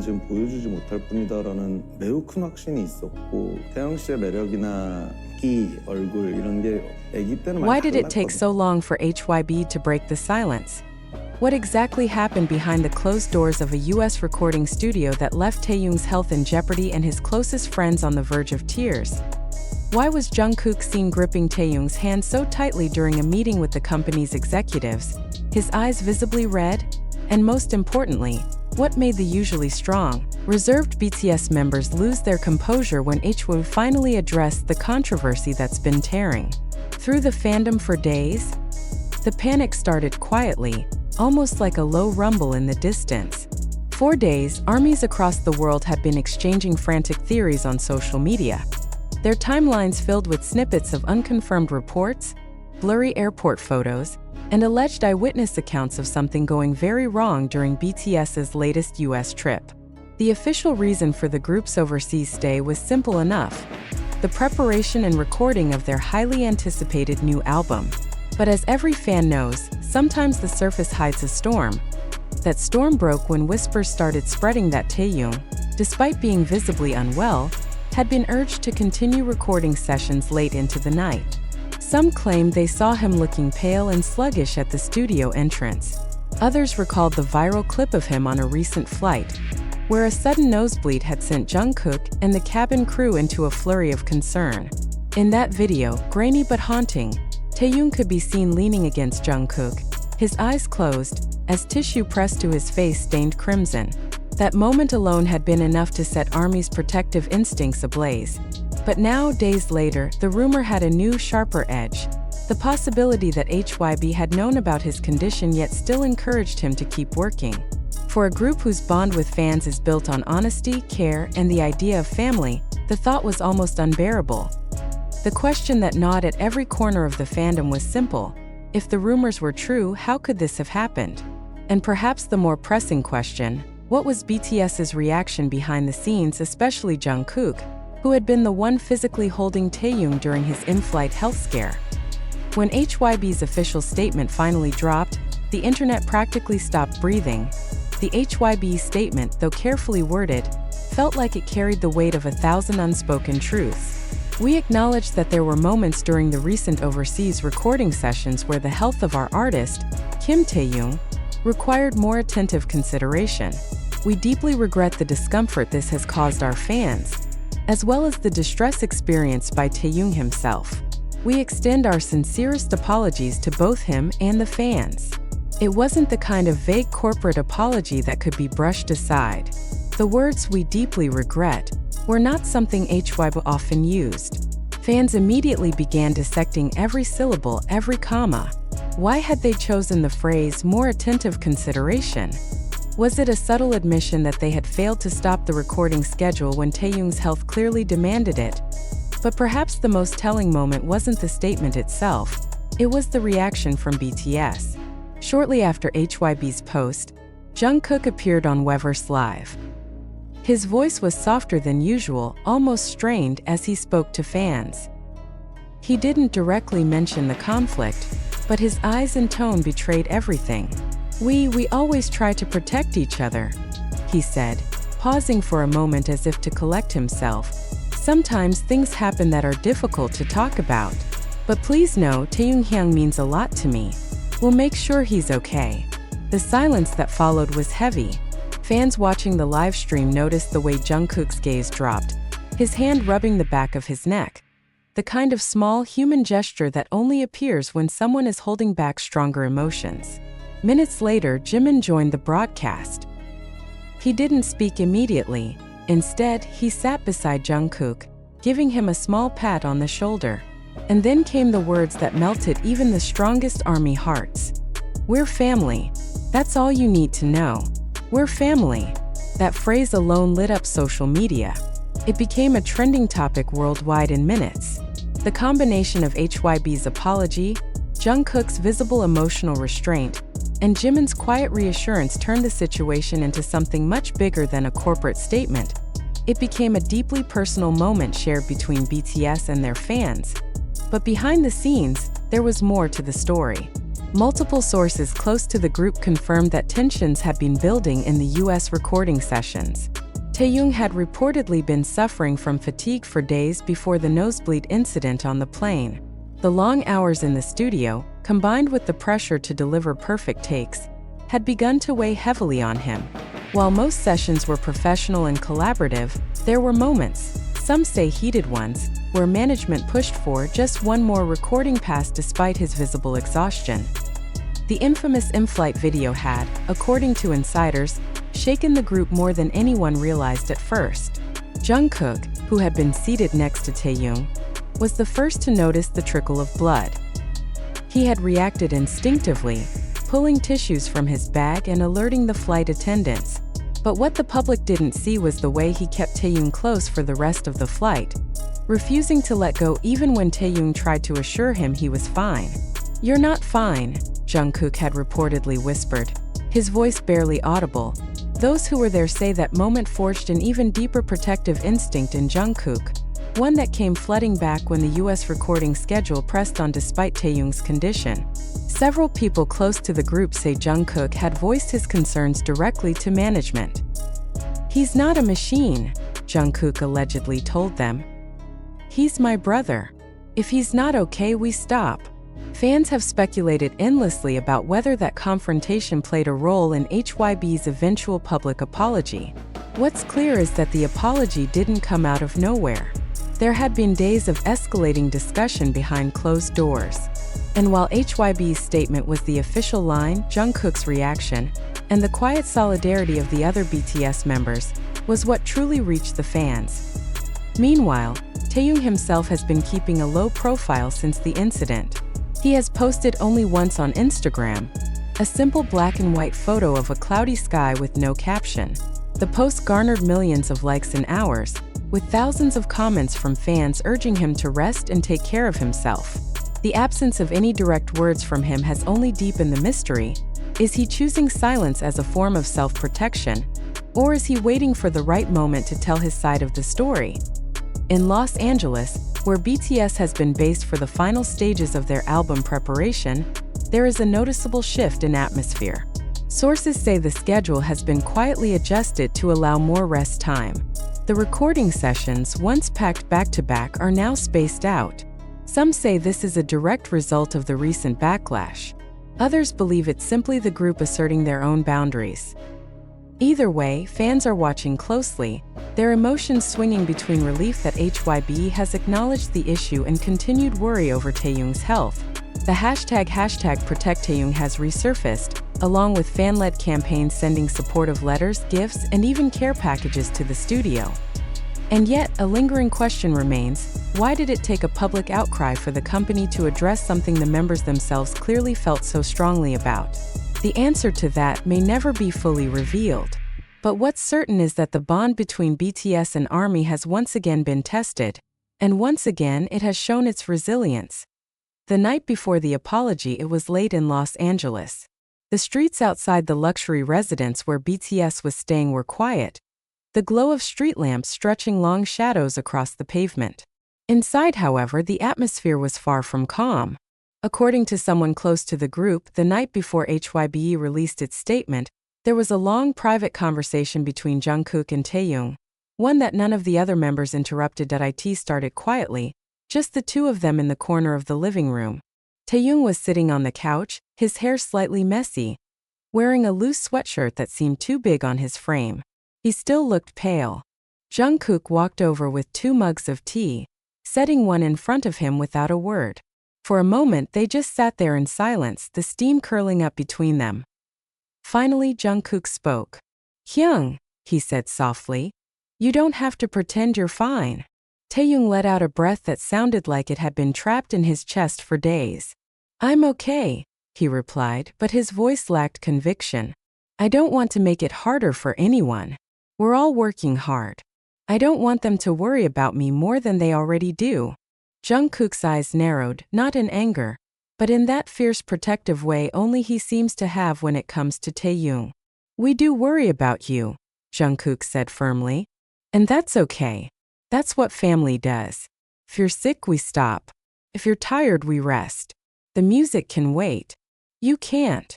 지금 보여주지 못할 뿐이다라는 매우 큰 확신이 있었고 태영 씨의 매력이나 기, 얼굴 이런 게 아기 때는 많이 Why did it take so 달랐거든요. long for HYBE to break the silence? What exactly happened behind the closed doors of a US recording studio that left Taehyung's health in jeopardy and his closest friends on the verge of tears? Why was Jungkook seen gripping Taehyung's hand so tightly during a meeting with the company's executives, his eyes visibly red? And most importantly, what made the usually strong, reserved BTS members lose their composure when HYBE finally addressed the controversy that's been tearing through the fandom for days? The panic started quietly, almost like a low rumble in the distance. For days, armies across the world had been exchanging frantic theories on social media, their timelines filled with snippets of unconfirmed reports, blurry airport photos, and alleged eyewitness accounts of something going very wrong during BTS's latest US trip. The official reason for the group's overseas stay was simple enough: the preparation and recording of their highly anticipated new album. But as every fan knows, sometimes the surface hides a storm. That storm broke when whispers started spreading that Taehyung, despite being visibly unwell, had been urged to continue recording sessions late into the night. Some claimed they saw him looking pale and sluggish at the studio entrance. Others recalled the viral clip of him on a recent flight, where a sudden nosebleed had sent Jungkook and the cabin crew into a flurry of concern. In that video, grainy but haunting, Taehyung could be seen leaning against Jungkook, his eyes closed, as tissue pressed to his face stained crimson. That moment alone had been enough to set ARMY's protective instincts ablaze. But now, days later, the rumor had a new, sharper edge. The possibility that HYBE had known about his condition yet still encouraged him to keep working. For a group whose bond with fans is built on honesty, care, and the idea of family, the thought was almost unbearable. The question that gnawed at every corner of the fandom was simple: if the rumors were true, how could this have happened? And perhaps the more pressing question: what was BTS's reaction behind the scenes, especially Jungkook, who had been the one physically holding Taehyung during his in-flight health scare? When HYBE's official statement finally dropped, the internet practically stopped breathing. The HYBE statement, though carefully worded, felt like it carried the weight of 1,000 unspoken truths. We acknowledge that there were moments during the recent overseas recording sessions where the health of our artist, Kim Taehyung, required more attentive consideration. We deeply regret the discomfort this has caused our fans, as well as the distress experienced by Taehyung himself. We extend our sincerest apologies to both him and the fans. It wasn't the kind of vague corporate apology that could be brushed aside. The words "we deeply regret" were not something HYBE often used. Fans immediately began dissecting every syllable, every comma. Why had they chosen the phrase "more attentive consideration"? Was it a subtle admission that they had failed to stop the recording schedule when Taehyung's health clearly demanded it? But perhaps the most telling moment wasn't the statement itself. It was the reaction from BTS. Shortly after HYBE's post, Jungkook appeared on Weverse Live. His voice was softer than usual, almost strained as he spoke to fans. He didn't directly mention the conflict, but his eyes and tone betrayed everything. We always try to protect each other," he said, pausing for a moment as if to collect himself. "Sometimes things happen that are difficult to talk about. But please know Taehyung means a lot to me. We'll make sure he's okay." The silence that followed was heavy. Fans watching the live stream noticed the way Jungkook's gaze dropped, his hand rubbing the back of his neck. The kind of small human gesture that only appears when someone is holding back stronger emotions. Minutes later, Jimin joined the broadcast. He didn't speak immediately. Instead, he sat beside Jungkook, giving him a small pat on the shoulder. And then came the words that melted even the strongest ARMY hearts. "We're family. That's all you need to know. We're family." That phrase alone lit up social media. It became a trending topic worldwide in minutes. The combination of HYBE's apology, Jungkook's visible emotional restraint, and Jimin's quiet reassurance turned the situation into something much bigger than a corporate statement. It became a deeply personal moment shared between BTS and their fans. But behind the scenes, there was more to the story. Multiple sources close to the group confirmed that tensions had been building in the US recording sessions. Taehyung had reportedly been suffering from fatigue for days before the nosebleed incident on the plane. The long hours in the studio, combined with the pressure to deliver perfect takes, had begun to weigh heavily on him. While most sessions were professional and collaborative, there were moments, some say heated ones, where management pushed for just one more recording pass despite his visible exhaustion. The infamous in-flight video had, according to insiders, shaken the group more than anyone realized at first. Jungkook, who had been seated next to Taehyung, was the first to notice the trickle of blood. He had reacted instinctively, pulling tissues from his bag and alerting the flight attendants. But what the public didn't see was the way he kept Taehyung close for the rest of the flight, refusing to let go even when Taehyung tried to assure him he was fine. "You're not fine," Jungkook had reportedly whispered, his voice barely audible. Those who were there say that moment forged an even deeper protective instinct in Jungkook, one that came flooding back when the US recording schedule pressed on despite Taehyung's condition. Several people close to the group say Jungkook had voiced his concerns directly to management. "He's not a machine," Jungkook allegedly told them. "He's my brother. If he's not okay, we stop." Fans have speculated endlessly about whether that confrontation played a role in HYBE's eventual public apology. What's clear is that the apology didn't come out of nowhere. There had been days of escalating discussion behind closed doors. And while HYBE's statement was the official line, Jungkook's reaction, and the quiet solidarity of the other BTS members, was what truly reached the fans. Meanwhile, Taehyung himself has been keeping a low profile since the incident. He has posted only once on Instagram, a simple black and white photo of a cloudy sky with no caption. The post garnered millions of likes in hours, with thousands of comments from fans urging him to rest and take care of himself. The absence of any direct words from him has only deepened the mystery. Is he choosing silence as a form of self-protection, or is he waiting for the right moment to tell his side of the story? In Los Angeles, where BTS has been based for the final stages of their album preparation, there is a noticeable shift in atmosphere. Sources say the schedule has been quietly adjusted to allow more rest time. The recording sessions, once packed back-to-back, are now spaced out. Some say this is a direct result of the recent backlash. Others believe it's simply the group asserting their own boundaries. Either way, fans are watching closely, their emotions swinging between relief that HYBE has acknowledged the issue and continued worry over Taehyung's health. The hashtag #ProtectTaehyung has resurfaced, along with fan-led campaigns sending supportive letters, gifts, and even care packages to the studio. And yet, a lingering question remains: why did it take a public outcry for the company to address something the members themselves clearly felt so strongly about? The answer to that may never be fully revealed. But what's certain is that the bond between BTS and ARMY has once again been tested, and once again it has shown its resilience. The night before the apology, it was late in Los Angeles. The streets outside the luxury residence where BTS was staying were quiet, the glow of street lamps stretching long shadows across the pavement. Inside, however, the atmosphere was far from calm. According to someone close to the group, the night before HYBE released its statement, there was a long private conversation between Jungkook and Taehyung, one that none of the other members interrupted. It started quietly, just the two of them in the corner of the living room. Taehyung was sitting on the couch, his hair slightly messy, wearing a loose sweatshirt that seemed too big on his frame. He still looked pale. Jungkook walked over with 2 mugs of tea, setting one in front of him without a word. For a moment they just sat there in silence, the steam curling up between them. Finally Jungkook spoke. "Hyung," he said softly, "you don't have to pretend you're fine." Taehyung let out a breath that sounded like it had been trapped in his chest for days. "I'm okay," he replied, but his voice lacked conviction. "I don't want to make it harder for anyone. We're all working hard. I don't want them to worry about me more than they already do." Jungkook's eyes narrowed, not in anger, but in that fierce protective way only he seems to have when it comes to Taehyung. "We do worry about you," Jungkook said firmly. "And that's okay. That's what family does. If you're sick, we stop. If you're tired, we rest. The music can wait. You can't."